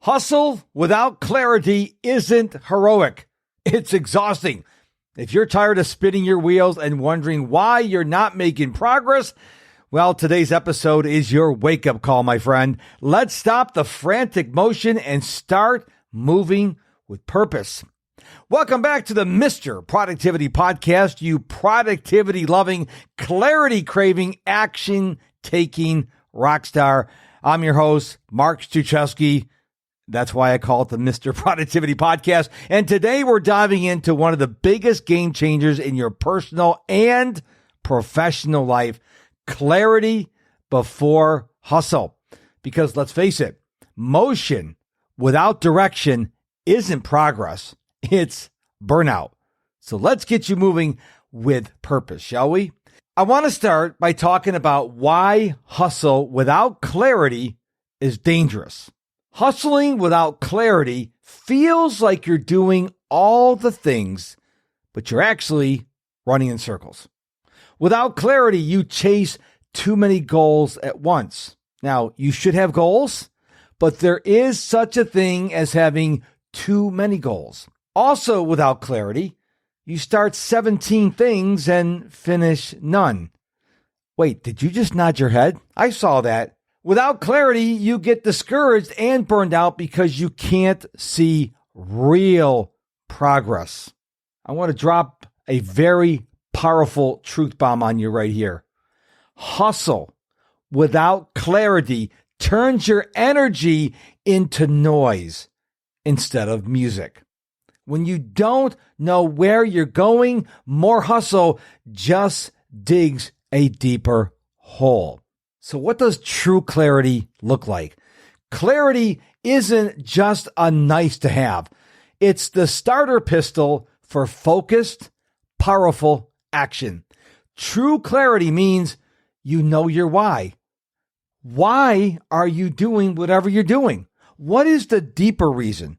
Hustle without clarity isn't heroic. It's exhausting. If you're tired of spinning your wheels and wondering why you're not making progress, well, today's episode is your wake-up call, my friend. Let's stop the frantic motion and start moving with purpose. Welcome back to the Mr. Productivity Podcast, you productivity-loving, clarity-craving, action-taking rock star. I'm your host, Mark Struczewski. That's why I call it the Mr. Productivity Podcast. And today we're diving into one of the biggest game changers in your personal and professional life, clarity before hustle. Because let's face it, motion without direction isn't progress. It's burnout. So let's get you moving with purpose, shall we? I want to start by talking about why hustle without clarity is dangerous. Hustling without clarity feels like you're doing all the things, but you're actually running in circles. Without clarity, you chase too many goals at once. Now, you should have goals, but there is such a thing as having too many goals. Also, without clarity, you start 17 things and finish none. Wait, did you just nod your head? I saw that. Without clarity, you get discouraged and burned out because you can't see real progress. I want to drop a very powerful truth bomb on you right here. Hustle without clarity turns your energy into noise instead of music. When you don't know where you're going, more hustle just digs a deeper hole. So what does true clarity look like? Clarity isn't just a nice to have. It's the starter pistol for focused, powerful action. True clarity means you know your why. Why are you doing whatever you're doing? What is the deeper reason?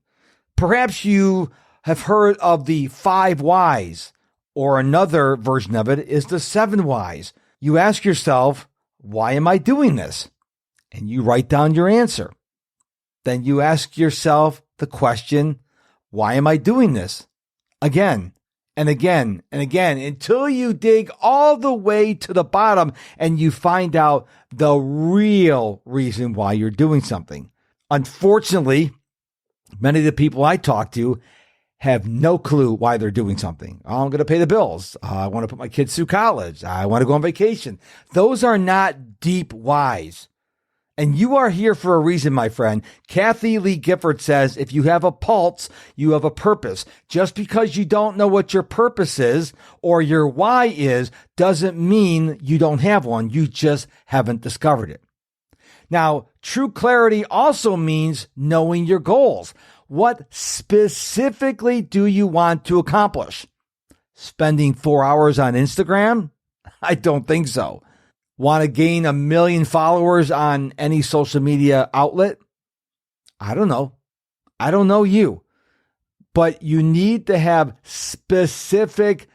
Perhaps you have heard of the 5 whys, or another version of it is the 7 whys. You ask yourself, why am I doing this? And you write down your answer. Then you ask yourself the question, why am I doing this? Again and again and again until you dig all the way to the bottom and you find out the real reason why you're doing something. Unfortunately, many of the people I talk to have no clue why they're doing something. Oh, I'm going to pay the bills. I want to put my kids through college. I want to go on vacation. Those are not deep whys. And you are here for a reason, my friend. Kathy Lee Gifford says, if you have a pulse, you have a purpose. Just because you don't know what your purpose is or your why is doesn't mean you don't have one. You just haven't discovered it. Now, true clarity also means knowing your goals. What specifically do you want to accomplish? Spending 4 hours on Instagram? I don't think so. Want to gain 1 million followers on any social media outlet? I don't know. I don't know you. But you need to have specific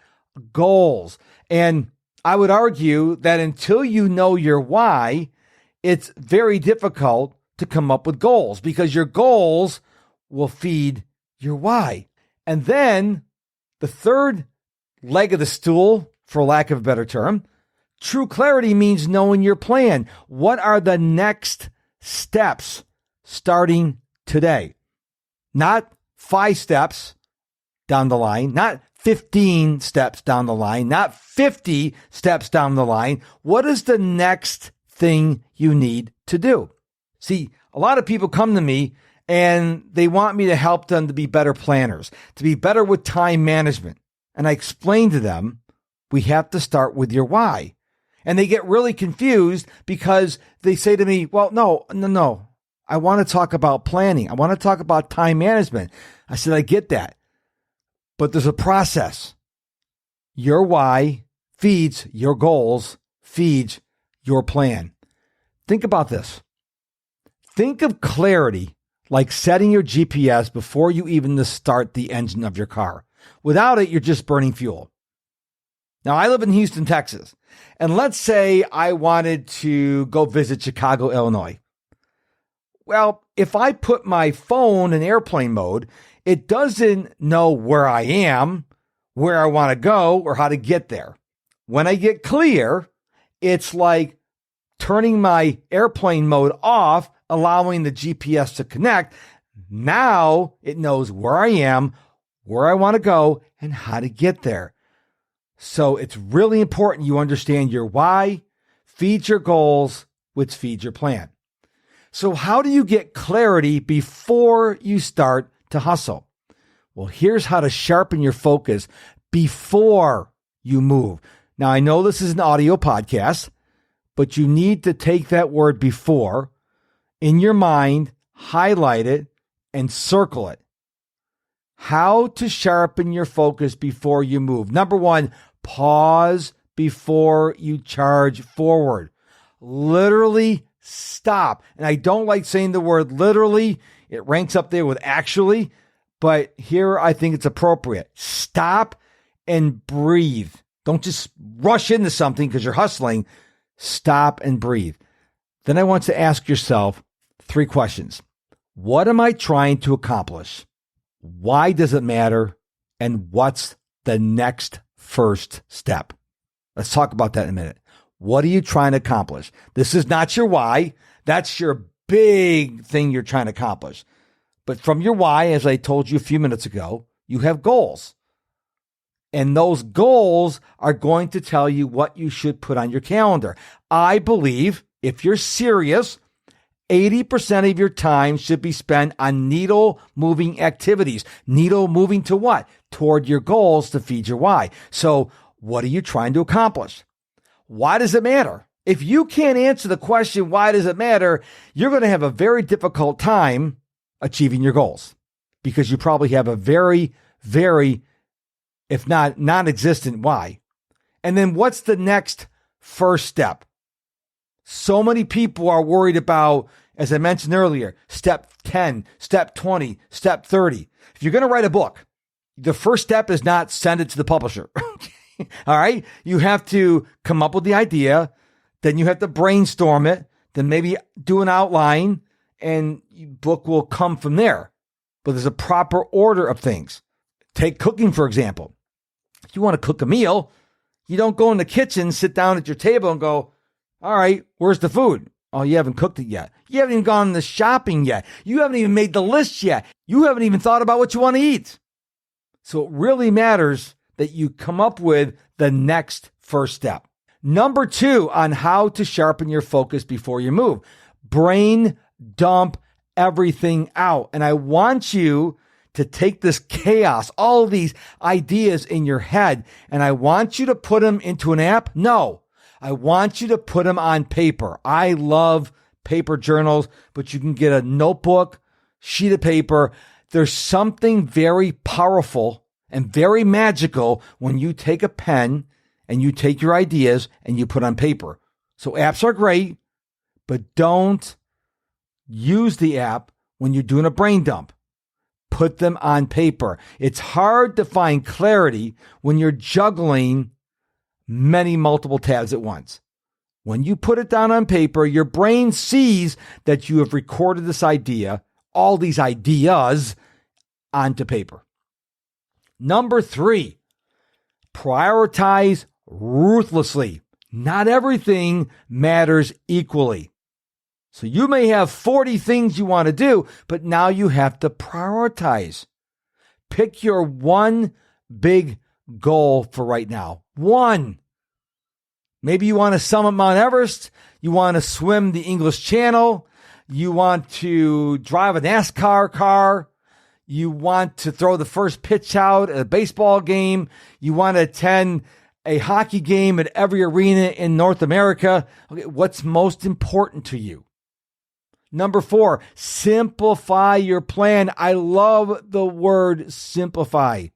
goals. And I would argue that until you know your why, it's very difficult to come up with goals because your goals will feed your why. And then the third leg of the stool, for lack of a better term, true clarity means knowing your plan. What are the next steps starting today? Not 5 steps down the line, not 15 steps down the line, not 50 steps down the line. What is the next thing you need to do? See, a lot of people come to me and they want me to help them to be better planners, to be better with time management. And I explain to them, we have to start with your why. And they get really confused because they say to me, well, no. I want to talk about planning. I want to talk about time management. I said, I get that. But there's a process. Your why feeds your goals, feeds your plan. Think about this. Think of clarity like setting your GPS before you even start the engine of your car. Without it, you're just burning fuel. Now, I live in Houston, Texas, and let's say I wanted to go visit Chicago, Illinois. Well, if I put my phone in airplane mode, it doesn't know where I am, where I want to go, or how to get there. When I get clear, it's like turning my airplane mode off, allowing the GPS to connect. Now it knows where I am, where I want to go, and how to get there. So it's really important you understand your why, feed your goals, which feeds your plan. So how do you get clarity before you start to hustle? Well, here's how to sharpen your focus before you move. Now, I know this is an audio podcast, but you need to take that word before in your mind, highlight it, and circle it. How to sharpen your focus before you move. Number one, pause before you charge forward. Literally stop. And I don't like saying the word literally. It ranks up there with actually, but here I think it's appropriate. Stop and breathe. Don't just rush into something because you're hustling. Stop and breathe. Then I want to ask yourself 3 questions. What am I trying to accomplish? Why does it matter? And what's the next first step? Let's talk about that in a minute. What are you trying to accomplish? This is not your why. That's your big thing you're trying to accomplish. But from your why, as I told you a few minutes ago, you have goals. And those goals are going to tell you what you should put on your calendar. I believe if you're serious, 80% of your time should be spent on needle moving activities. Needle moving to what? Toward your goals to feed your why. So what are you trying to accomplish? Why does it matter? If you can't answer the question, why does it matter? You're going to have a very difficult time achieving your goals because you probably have a very, very, if not non-existent why. And then what's the next first step? So many people are worried about, as I mentioned earlier, step 10, step 20, step 30. If you're going to write a book, the first step is not send it to the publisher. All right. You have to come up with the idea. Then you have to brainstorm it. Then maybe do an outline and your book will come from there. But there's a proper order of things. Take cooking, for example. If you want to cook a meal, you don't go in the kitchen, sit down at your table and go, all right, where's the food? Oh, you haven't cooked it yet. You haven't even gone to shopping yet. You haven't even made the list yet. You haven't even thought about what you want to eat. So it really matters that you come up with the next first step. Number 2 on how to sharpen your focus before you move. Brain dump everything out. And I want you to take this chaos, all these ideas in your head, and I want you to put them into an app. No, I want you to put them on paper. I love paper journals, but you can get a notebook, sheet of paper. There's something very powerful and very magical when you take a pen and you take your ideas and you put on paper. So apps are great, but don't use the app when you're doing a brain dump. Put them on paper. It's hard to find clarity when you're juggling multiple tabs at once. When you put it down on paper, your brain sees that you have recorded this idea, all these ideas, onto paper. Number 3, prioritize ruthlessly. Not everything matters equally. So you may have 40 things you want to do, but now you have to prioritize. Pick your one big goal for right now. One. Maybe you want to summit Mount Everest. You want to swim the English Channel. You want to drive a NASCAR car. You want to throw the first pitch out at a baseball game. You want to attend a hockey game at every arena in North America. Okay, what's most important to you? Number 4, simplify your plan. I love the word simplify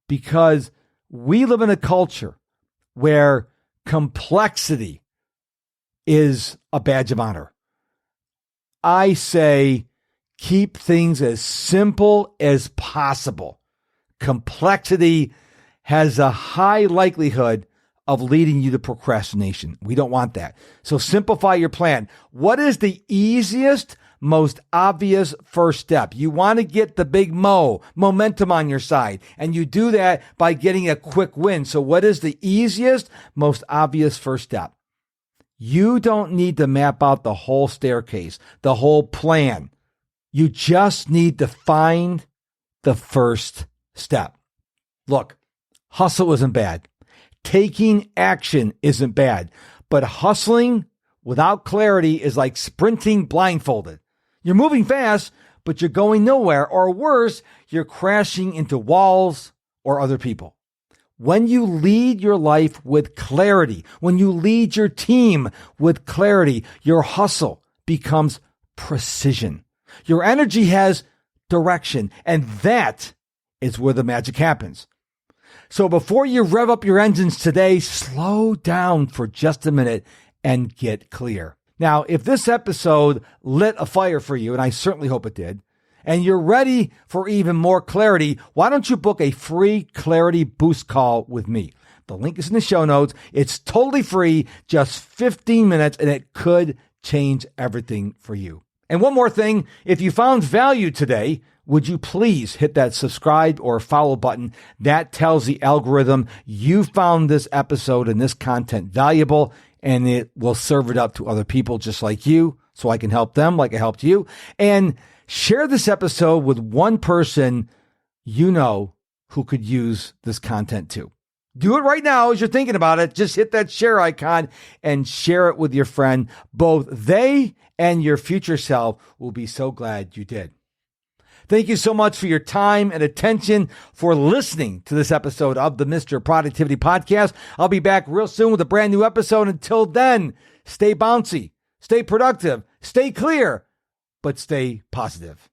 because we live in a culture where complexity is a badge of honor. I say keep things as simple as possible. Complexity has a high likelihood of leading you to procrastination. We don't want that. So simplify your plan. What is the easiest, most obvious first step. You want to get the big momentum on your side. And you do that by getting a quick win. So what is the easiest, most obvious first step? You don't need to map out the whole staircase, the whole plan. You just need to find the first step. Look, hustle isn't bad. Taking action isn't bad. But hustling without clarity is like sprinting blindfolded. You're moving fast, but you're going nowhere. Or worse, you're crashing into walls or other people. When you lead your life with clarity, when you lead your team with clarity, your hustle becomes precision. Your energy has direction, and that is where the magic happens. So before you rev up your engines today, slow down for just a minute and get clear. Now, if this episode lit a fire for you, and I certainly hope it did, and you're ready for even more clarity, why don't you book a free clarity boost call with me? The link is in the show notes. It's totally free, just 15 minutes, and it could change everything for you. And one more thing, if you found value today, would you please hit that subscribe or follow button? That tells the algorithm you found this episode and this content valuable, and it will serve it up to other people just like you, so I can help them like I helped you. And share this episode with one person you know who could use this content too. Do it right now as you're thinking about it. Just hit that share icon and share it with your friend. Both they and your future self will be so glad you did. Thank you so much for your time and attention, for listening to this episode of the Mr. Productivity Podcast. I'll be back real soon with a brand new episode. Until then, stay bouncy, stay productive, stay clear, but stay positive.